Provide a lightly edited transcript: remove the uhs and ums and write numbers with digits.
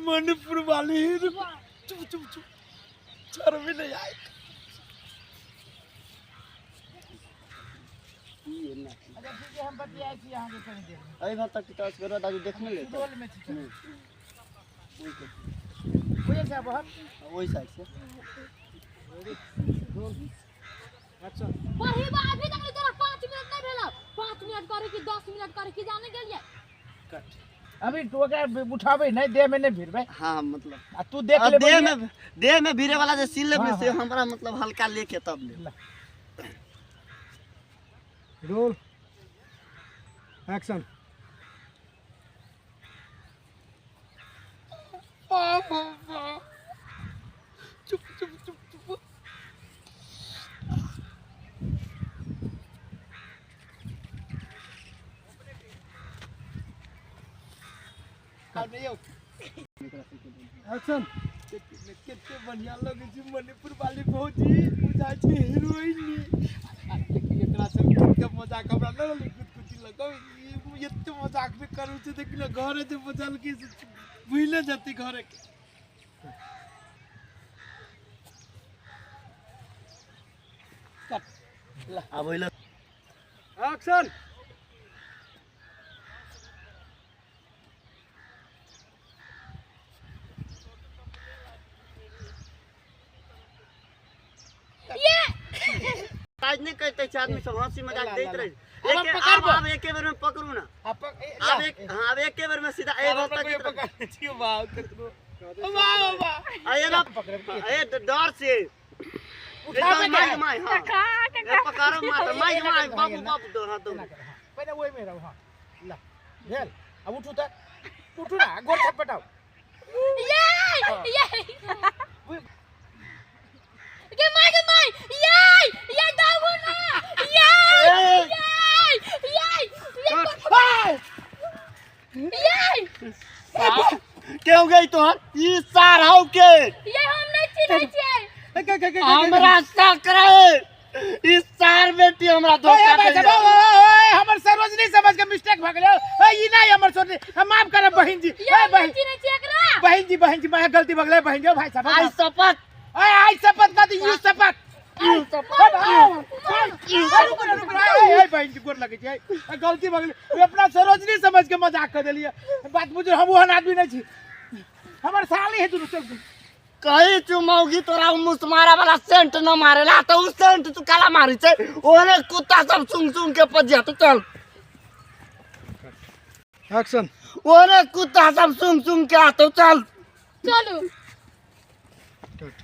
मणिपुर वाली चुप चुप चुप चर भी नहीं आए अच्छा ठीक है हम बतियाए कि यहां के थोड़ी देर में अभी बात तक टच करो दादी देखने ले रोल में चल वही कोई साहब हम वही साइड से अच्छा वही बा अभी तक तेरा 5 मिनट नहीं भेला 5 मिनट करे कि 10 मिनट करे कि जाने के लिए कट अभी तो क्या उठावे नहीं दे में नहीं भिड़बे हां मतलब तू देख ले देह में भीरे वाला जो सील में से हमरा मतलब हल्का लेके तब ले रोल एक्शन चुप चुप चुप चुप एक्शन कितने बढ़िया लगे छी मणिपुर वाली भौजी बुझा छी हीरोइन लेकिन एकरा से कितना मजाक हमरा न कुछ लगो ये इतने मजाक भी करू छे देखिन घर जे बचल के भूले जती घर के कट ला अब होइला एक्शन आज नहीं कहते छ आदमी सब हंसी मजाक देत रहे अब पकड़बो अब एक बार में पकड़ू ना अब अब एक बार में सीधा ए बात तक पकड़ छी वाह कितनो वाह वाह आये ना ए डर से उठावे माई माई हां पकड़ो मार माई माई बाबू बाबू दो हां दो पहले वही में रहो हां ला भेल अब उठू ना गोर छपटाओ ये के माई ये दाऊ ना ये क्यों गई तो ई सार हाउ के ये हम नहीं चिन्है छियै हमरा शक रहे ई सार बेटी हमरा धोखा दे हमर सरोजनी समझ के मिस्टेक भ गेल ई नहीं हमर सरोजनी माफ करब बहन जी चिन्है छियै एकरा बहन जी मैं गलती भ गेल बहन जी भाई साहब आई शपथ आई शपथ का दी यू शपथ बहन जी गोर लगे छै गलती भ गेल अपना सरोजनी समझ के मजाक कर देलिए बात बुझ हम ओहन आदमी नहीं छी हमर साली है दुनु सब कही चुमौगी तोरा मुसमारा वाला सेंट न मारेला तो उ सेंट तू काला मारी छै ओने कुत्ता सब सुंग के पजिया तो चल एक्शन ओने कुत्ता सब सुंग के आतो चल चलू कट